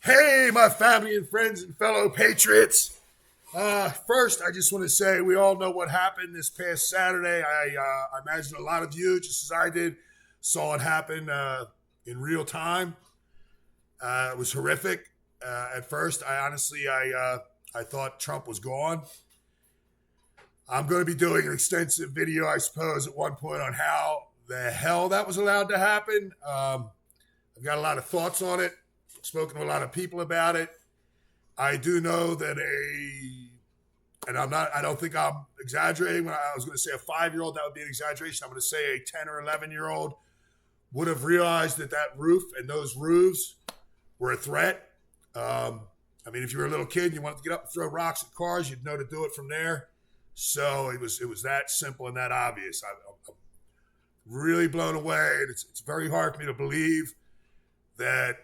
Hey, my family and friends and fellow patriots. First, I just want to say we all know what happened this past Saturday. I imagine a lot of you, just as I did, saw it happen in real time. It was horrific. At first, I thought Trump was gone. I'm going to be doing an extensive video, I suppose, at one point on how the hell that was allowed to happen. I've got a lot of thoughts on it. Spoken to a lot of people about it. I do know that I don't think I'm exaggerating when I was going to say a 5-year-old, that would be an exaggeration. I'm going to say a 10 or 11-year-old would have realized that roof and those roofs were a threat. If you were a little kid and you wanted to get up and throw rocks at cars, you'd know to do it from there. So it was that simple and that obvious. I'm really blown away, and it's very hard for me to believe that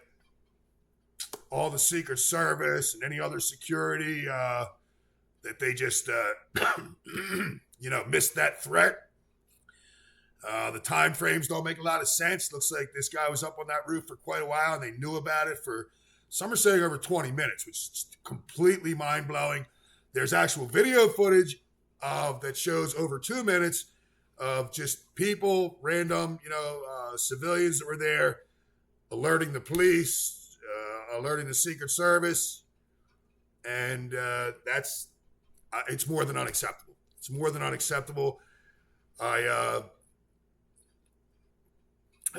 all the Secret Service and any other security that they just missed that threat. The time frames don't make a lot of sense. Looks like this guy was up on that roof for quite a while, and they knew about it for, some are saying, over 20 minutes, which is completely mind-blowing. There's actual video footage that shows over 2 minutes of just people, random, civilians that were there, alerting the police, alerting the Secret Service, and it's more than unacceptable. It's more than unacceptable. I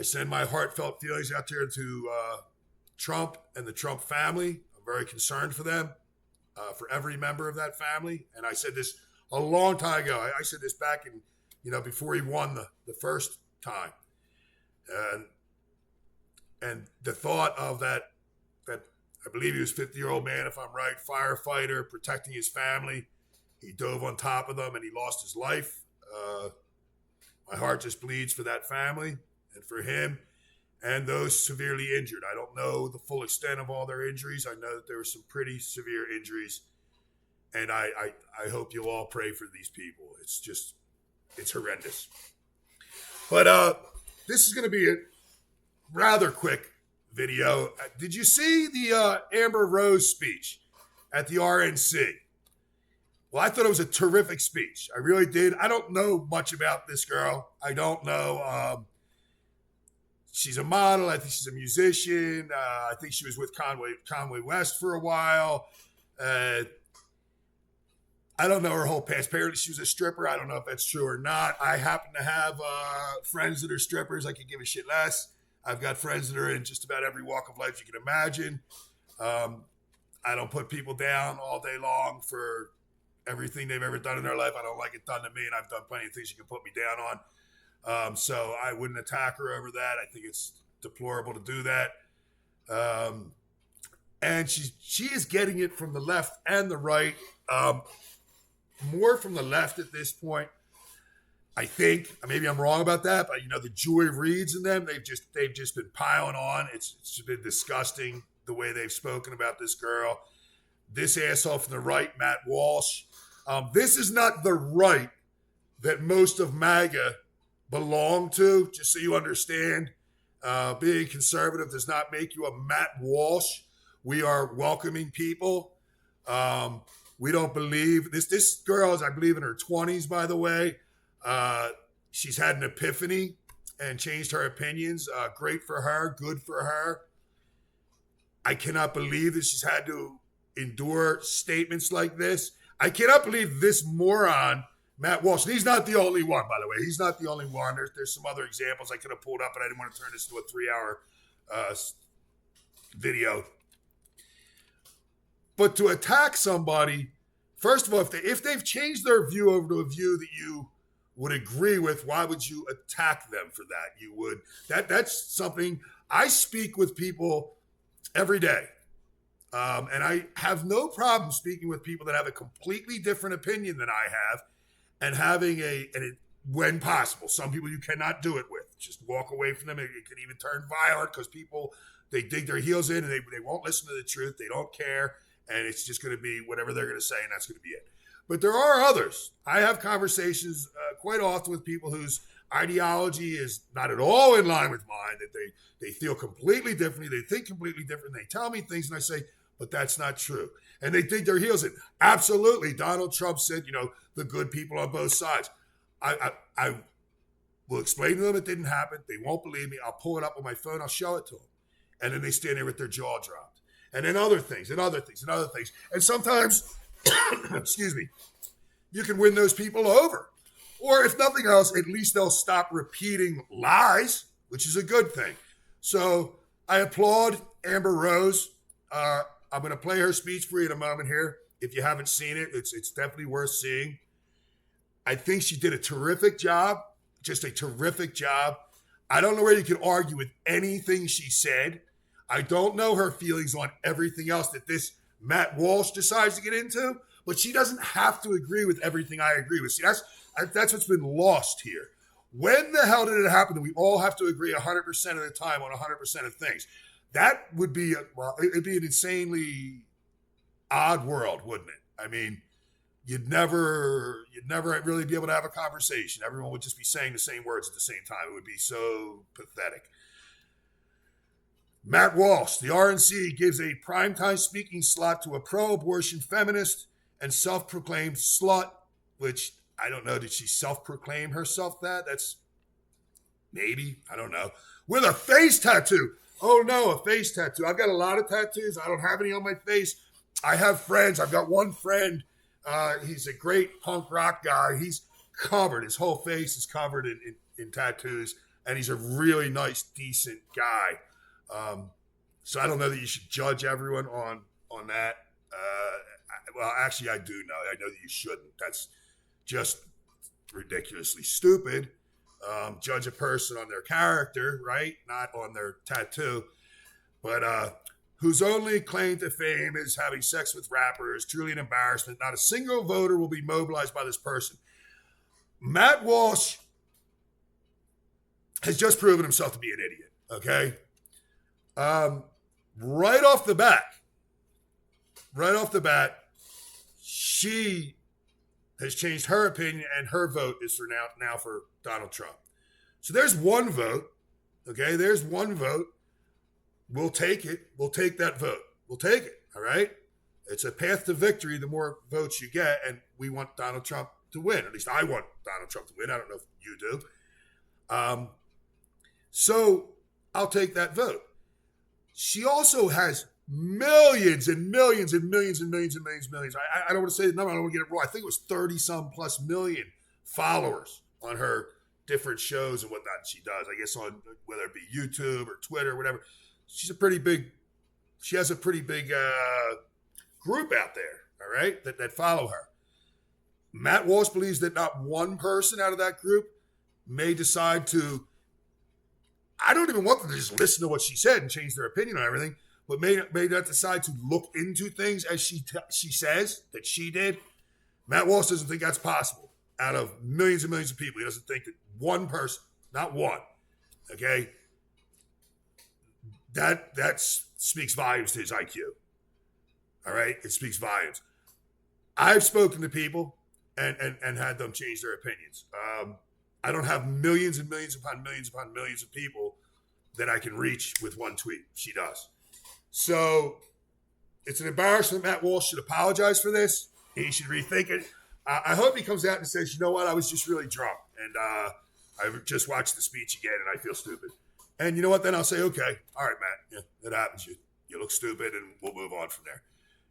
send my heartfelt feelings out there to Trump and the Trump family. I'm very concerned for them, for every member of that family. And I said this a long time ago. I said this back in, before he won the first time. And the thought of that I believe he was a 50-year-old man, if I'm right, firefighter, protecting his family. He dove on top of them and he lost his life. My heart just bleeds for that family and for him and those severely injured. I don't know the full extent of all their injuries. I know that there were some pretty severe injuries. And I hope you'll all pray for these people. It's horrendous. But this is going to be a rather quick video. Did you see the Amber Rose speech at the RNC? Well, I thought it was a terrific speech. I really did. I don't know much about this girl. I don't know. She's a model. I think she's a musician. I think she was with Conway West for a while. I don't know her whole past. Apparently, she was a stripper. I don't know if that's true or not. I happen to have friends that are strippers. I could give a shit less. I've got friends that are in just about every walk of life you can imagine. I don't put people down all day long for everything they've ever done in their life. I don't like it done to me, and I've done plenty of things you can put me down on. So I wouldn't attack her over that. I think it's deplorable to do that. And she is getting it from the left and the right. More from the left at this point. I think, maybe I'm wrong about that, but the Joy Reids in them, they've just been piling on. It's been disgusting the way they've spoken about this girl. This asshole from the right, Matt Walsh. This is not the right that most of MAGA belong to, just so you understand. Being conservative does not make you a Matt Walsh. We are welcoming people. We don't believe this girl is, I believe, in her 20s, by the way. She's had an epiphany and changed her opinions. Great for her. Good for her. I cannot believe that she's had to endure statements like this. I cannot believe this moron, Matt Walsh. And he's not the only one, by the way. He's not the only one. There's some other examples I could have pulled up, but I didn't want to turn this into a 3-hour video. But to attack somebody, first of all, if they've changed their view over to a view that you would agree with, why would you attack them for that? You would. That's something. I speak with people every day. And I have no problem speaking with people that have a completely different opinion than I have and having when possible. Some people you cannot do it with. Just walk away from them. It can even turn violent because people, they dig their heels in and they won't listen to the truth. They don't care. And it's just going to be whatever they're going to say, and that's going to be it. But there are others. I have conversations quite often with people whose ideology is not at all in line with mine, that they feel completely differently, they think completely different, they tell me things, and I say, but that's not true. And they dig their heels in. Absolutely, Donald Trump said, the good people on both sides. I will explain to them it didn't happen. They won't believe me. I'll pull it up on my phone. I'll show it to them. And then they stand there with their jaw dropped. And then other things, and other things, and other things. And sometimes, excuse me, you can win those people over. Or if nothing else, at least they'll stop repeating lies, which is a good thing. So I applaud Amber Rose. I'm going to play her speech for you in a moment here. If you haven't seen it, it's definitely worth seeing. I think she did a terrific job, just a terrific job. I don't know where you can argue with anything she said. I don't know her feelings on everything else that this Matt Walsh decides to get into, but she doesn't have to agree with everything I agree with. See, that's what's been lost here. When the hell did it happen that we all have to agree 100% of the time on 100% of things? That would be, it'd be an insanely odd world, wouldn't it? I mean, you'd never really be able to have a conversation. Everyone would just be saying the same words at the same time. It would be so pathetic. Matt Walsh, the RNC, gives a primetime speaking slot to a pro-abortion feminist and self-proclaimed slut, which I don't know. Did she self-proclaim herself that? That's maybe, I don't know. With a face tattoo. Oh no, a face tattoo. I've got a lot of tattoos. I don't have any on my face. I have friends. I've got one friend. He's a great punk rock guy. He's covered. His whole face is covered in tattoos. And he's a really nice, decent guy. So I don't know that you should judge everyone on that. Well, actually, I do know. I know that you shouldn't. That's just ridiculously stupid. Judge a person on their character, right? Not on their tattoo. But whose only claim to fame is having sex with rappers, truly an embarrassment. Not a single voter will be mobilized by this person. Matt Walsh has just proven himself to be an idiot, okay? Right off the bat, she has changed her opinion, and her vote is for now for Donald Trump. So there's one vote, okay? There's one vote. We'll take it. We'll take that vote. We'll take it, all right? It's a path to victory the more votes you get, and we want Donald Trump to win. At least I want Donald Trump to win. I don't know if you do. So I'll take that vote. She also has millions and millions and millions and millions and millions and millions. I don't want to say the number. I don't want to get it wrong. I think it was 30-some plus million followers on her different shows and whatnot she does. I guess on whether it be YouTube or Twitter or whatever. She has a pretty big group out there, all right, that follow her. Matt Walsh believes that not one person out of that group may decide to, I don't even want them to just listen to what she said and change their opinion on everything, but may not decide to look into things as she says that she did. Matt Walsh doesn't think that's possible. Out of millions and millions of people, he doesn't think that one person, not one, okay, that speaks volumes to his IQ. All right, it speaks volumes. I've spoken to people and had them change their opinions. I don't have millions and millions upon millions upon millions of people that I can reach with one tweet. She does. So it's an embarrassment. Matt Walsh should apologize for this. He should rethink it. I hope he comes out and says, you know what, I was just really drunk. And I just watched the speech again and I feel stupid. And you know what, then I'll say, okay, all right, Matt, yeah, that happens. You look stupid and we'll move on from there.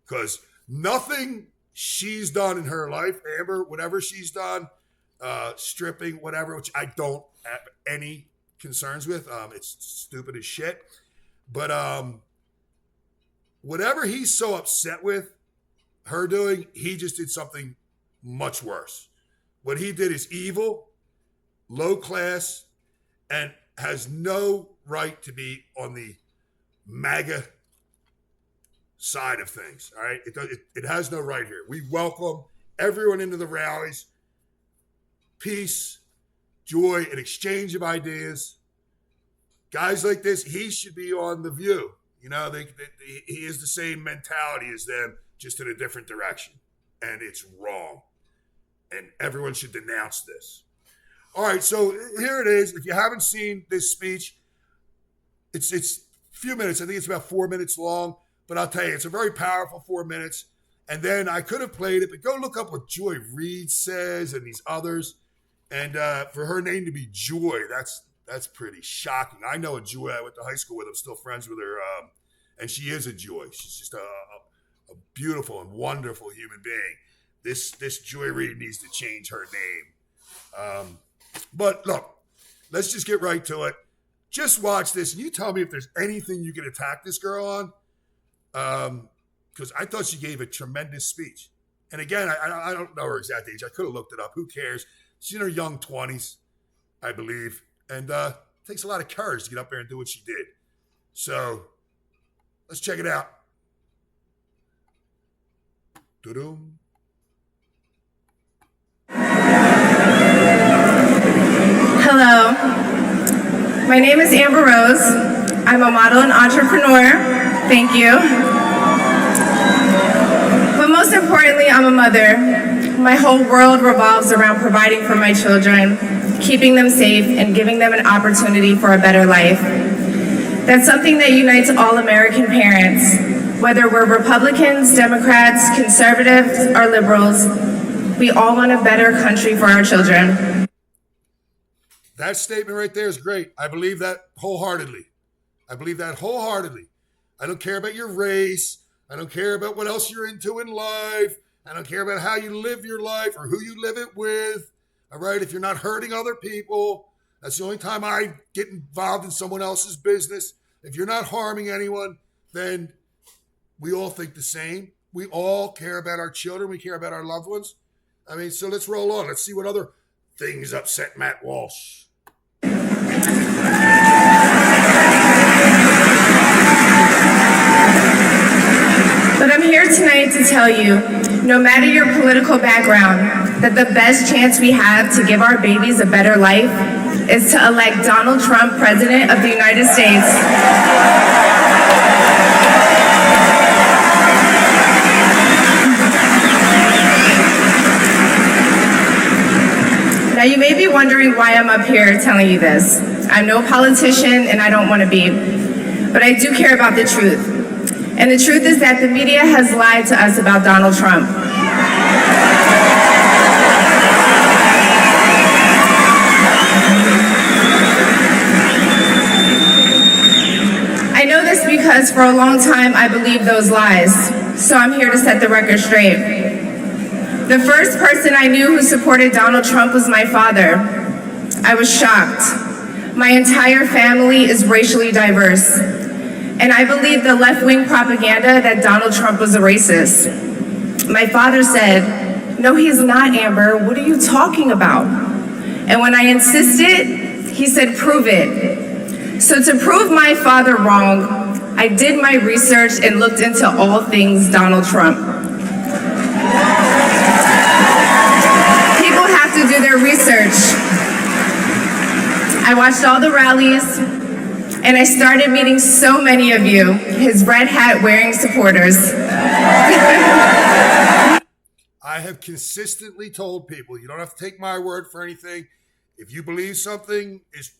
Because nothing she's done in her life, Amber, whatever she's done, stripping, whatever, which I don't have any concerns with. It's stupid as shit. But whatever he's so upset with her doing, he just did something much worse. What he did is evil, low class, and has no right to be on the MAGA side of things. All right, it has no right here. We welcome everyone into the rallies. Peace, joy, an exchange of ideas. Guys like this, he should be on The View. You know, he is the same mentality as them, just in a different direction. And it's wrong. And everyone should denounce this. All right, so here it is. If you haven't seen this speech, it's a few minutes. I think it's about 4 minutes long, but I'll tell you, it's a very powerful 4 minutes. And then I could have played it, but go look up what Joy Reid says and these others. And for her name to be Joy, that's pretty shocking. I know a Joy I went to high school with. I'm still friends with her, and she is a joy. She's just a beautiful and wonderful human being. This Joy Reid needs to change her name. But look, let's just get right to it. Just watch this, and you tell me if there's anything you can attack this girl on. Because I thought she gave a tremendous speech. And again, I don't know her exact age. I could have looked it up. Who cares? She's in her young 20s, I believe. And it takes a lot of courage to get up there and do what she did. So let's check it out. Doo-doom. Hello, my name is Amber Rose. I'm a model and entrepreneur. Thank you. But most importantly, I'm a mother. My whole world revolves around providing for my children, keeping them safe, and giving them an opportunity for a better life. That's something that unites all American parents, whether we're Republicans, Democrats, conservatives, or liberals. We all want a better country for our children. That statement right there is great. I believe that wholeheartedly. I don't care about your race. I don't care about what else you're into in life. I don't care about how you live your life or who you live it with. All right? If you're not hurting other people, that's the only time I get involved in someone else's business. If you're not harming anyone, then we all think the same. We all care about our children. We care about our loved ones. I mean, so let's roll on. Let's see what other things upset Matt Walsh. But I'm here tonight to tell you, no matter your political background, that the best chance we have to give our babies a better life is to elect Donald Trump President of the United States. Now you may be wondering why I'm up here telling you this. I'm no politician and I don't want to be, but I do care about the truth. And the truth is that the media has lied to us about Donald Trump. I know this because for a long time I believed those lies, so I'm here to set the record straight. The first person I knew who supported Donald Trump was my father. I was shocked. My entire family is racially diverse. And I believed the left-wing propaganda that Donald Trump was a racist. My father said, "No, he's not, Amber. What are you talking about?" And when I insisted, he said, "Prove it." So to prove my father wrong, I did my research and looked into all things Donald Trump. People have to do their research. I watched all the rallies, and I started meeting so many of you, his red hat wearing supporters. I have consistently told people, you don't have to take my word for anything. If you believe something is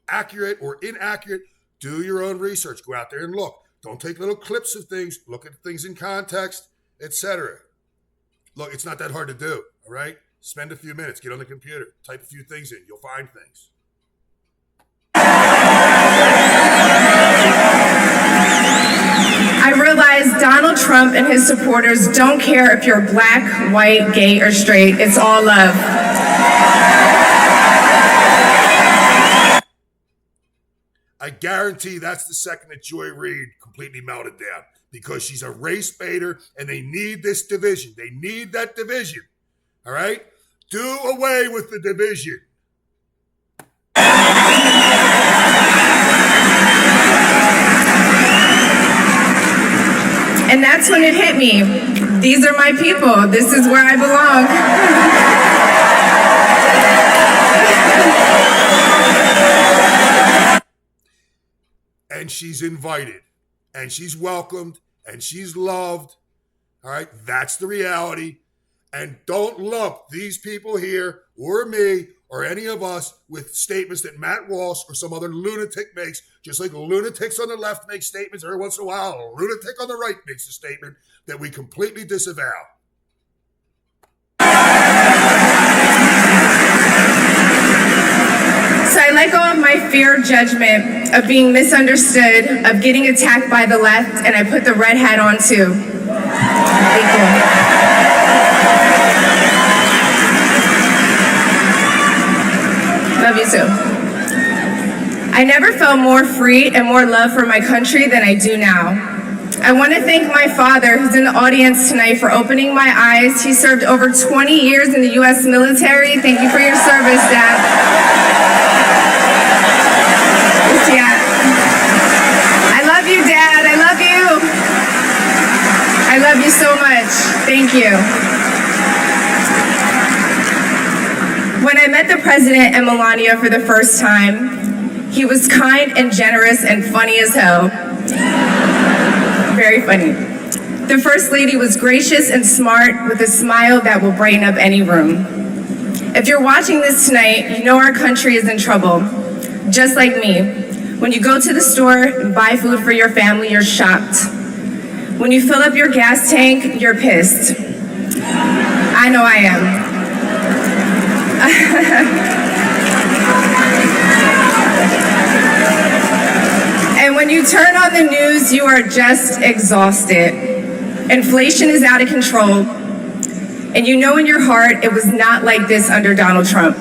accurate or inaccurate, do your own research. Go out there and look. Don't take little clips of things. Look at things in context, etc. Look, it's not that hard to do, all right? Spend a few minutes. Get on the computer. Type a few things in. You'll find things. I realized Donald Trump and his supporters don't care if you're black, white, gay, or straight. It's all love. I guarantee that's the second that Joy Reid completely melted down, because she's a race baiter and they need this division. They need that division. All right? Do away with the division. And that's when it hit me. These are my people. This is where I belong. And she's invited, and she's welcomed, and she's loved. All right, that's the reality. And don't lump these people here, or me, or any of us with statements that Matt Walsh or some other lunatic makes, just like lunatics on the left make statements every once in a while, a lunatic on the right makes a statement that we completely disavow. So I let go of my fear of judgment, of being misunderstood, of getting attacked by the left, and I put the red hat on too. Thank you. Love you too. I never felt more free and more love for my country than I do now. I want to thank my father, who's in the audience tonight, for opening my eyes. He served over 20 years in the U.S. military. Thank you for your service, Dad. Yeah. I love you, Dad. I love you. I love you so much. Thank you. When I met the president and Melania for the first time, he was kind and generous and funny as hell. Very funny. The First Lady was gracious and smart with a smile that will brighten up any room. If you're watching this tonight, you know our country is in trouble. Just like me. When you go to the store and buy food for your family, you're shocked. When you fill up your gas tank, you're pissed. I know I am. And when you turn on the news, you are just exhausted. Inflation is out of control. And you know in your heart it was not like this under Donald Trump.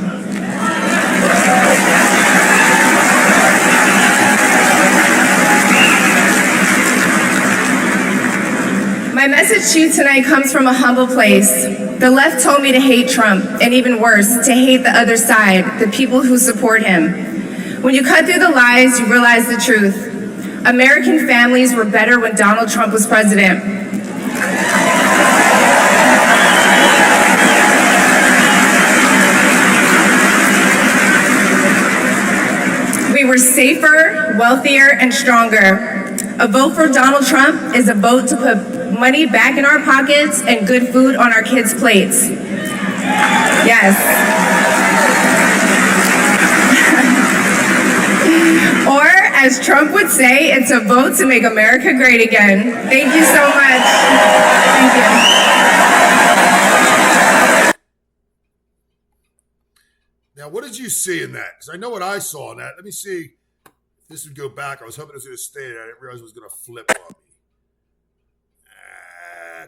My message to you tonight comes from a humble place. The left told me to hate Trump, and even worse, to hate the other side, the people who support him. When you cut through the lies, you realize the truth. American families were better when Donald Trump was president. We were safer, wealthier, and stronger. A vote for Donald Trump is a vote to put money back in our pockets and good food on our kids' plates. Yes. Or, as Trump would say, it's a vote to make America great again. Thank you so much. Thank you. Now, what did you see in that? Because I know what I saw in that. Let me see if this would go back. I was hoping it was going to stay there. I didn't realize it was going to flip on me.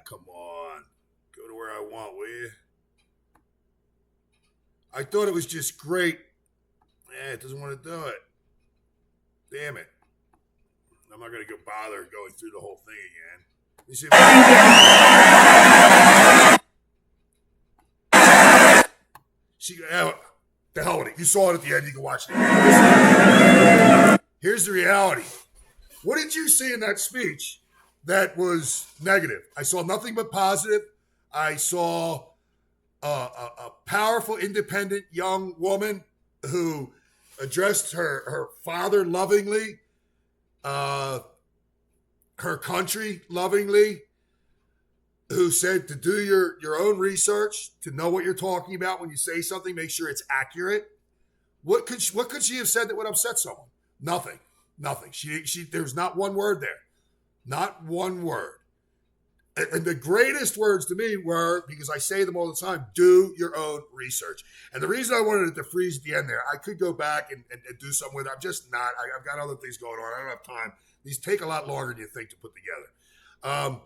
Come on. Go to where I want, will you? I thought it was just great. It doesn't want to do it. Damn it. I'm not going to go bother going through the whole thing again. Let me see if the hell with it. You saw it at the end. You can watch it again. Here's the reality. What did you see in that speech that was negative? I saw nothing but positive. I saw a powerful, independent young woman who addressed her father lovingly, her country lovingly, who said to do your own research, to know what you're talking about when you say something, make sure it's accurate. What could she have said that would upset someone? Nothing. There's not one word there. Not one word. And the greatest words to me were, because I say them all the time, do your own research. And the reason I wanted it to freeze at the end there, I could go back and do something with it. I'm just not. I've got other things going on. I don't have time. These take a lot longer than you think to put together.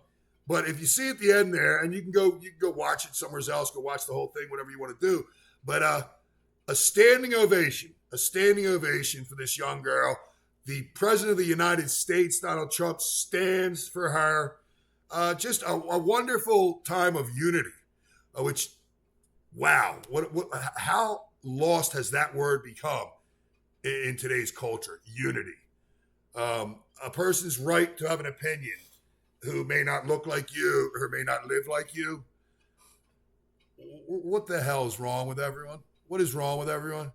But if you see at the end there, and you can go watch it somewhere else, go watch the whole thing, whatever you want to do. But a standing ovation for this young girl. The President of the United States, Donald Trump, stands for her. Just a wonderful time of unity, which, wow, how lost has that word become in today's culture? Unity. A person's right to have an opinion who may not look like you or may not live like you. What the hell is wrong with everyone? What is wrong with everyone?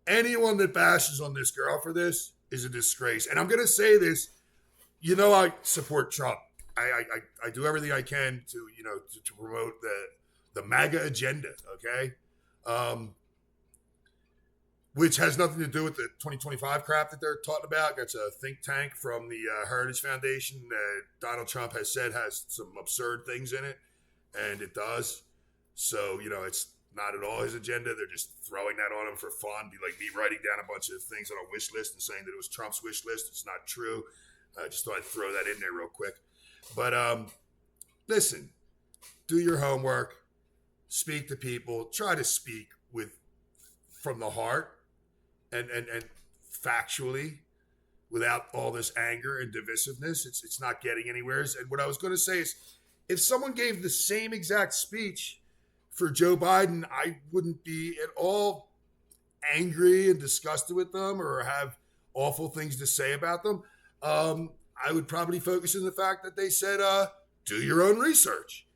Anyone that bashes on this girl for this is a disgrace. And I'm going to say this, I support Trump. I do everything I can to promote the MAGA agenda, okay? which has nothing to do with the 2025 crap that they're talking about. That's a think tank from the Heritage Foundation that Donald Trump has said has some absurd things in it, and it does. So, it's not at all his agenda. They're just throwing that on him for fun. Be like me writing down a bunch of things on a wish list and saying that it was Trump's wish list. It's not true. I just thought I'd throw that in there real quick. But listen, do your homework, speak to people, try to speak from the heart and factually without all this anger and divisiveness. It's not getting anywhere. And what I was going to say is, if someone gave the same exact speech for Joe Biden, I wouldn't be at all angry and disgusted with them or have awful things to say about them. I would probably focus on the fact that they said, do your own research.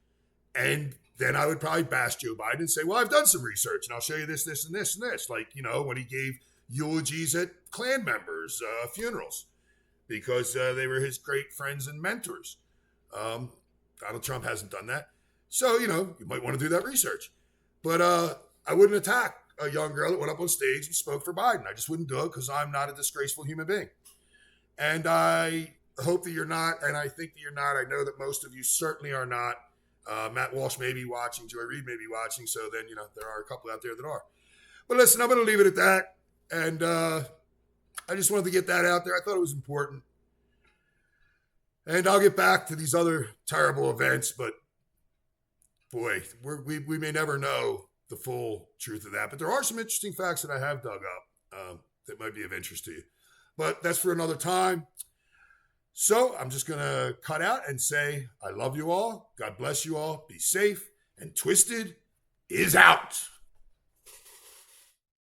And then I would probably bash Joe Biden and say, well, I've done some research and I'll show you this, this, and this, and this. Like, when he gave eulogies at Klan members' funerals because they were his great friends and mentors. Donald Trump hasn't done that. So, you might want to do that research. But I wouldn't attack a young girl that went up on stage and spoke for Biden. I just wouldn't do it because I'm not a disgraceful human being. And I hope that you're not, and I think that you're not. I know that most of you certainly are not. Matt Walsh may be watching. Joy Reid may be watching. So then, there are a couple out there that are. But listen, I'm going to leave it at that. And I just wanted to get that out there. I thought it was important. And I'll get back to these other terrible events. But boy, we may never know the full truth of that. But there are some interesting facts that I have dug up that might be of interest to you. But that's for another time. So I'm just going to cut out and say, I love you all. God bless you all. Be safe. And Twisted is out.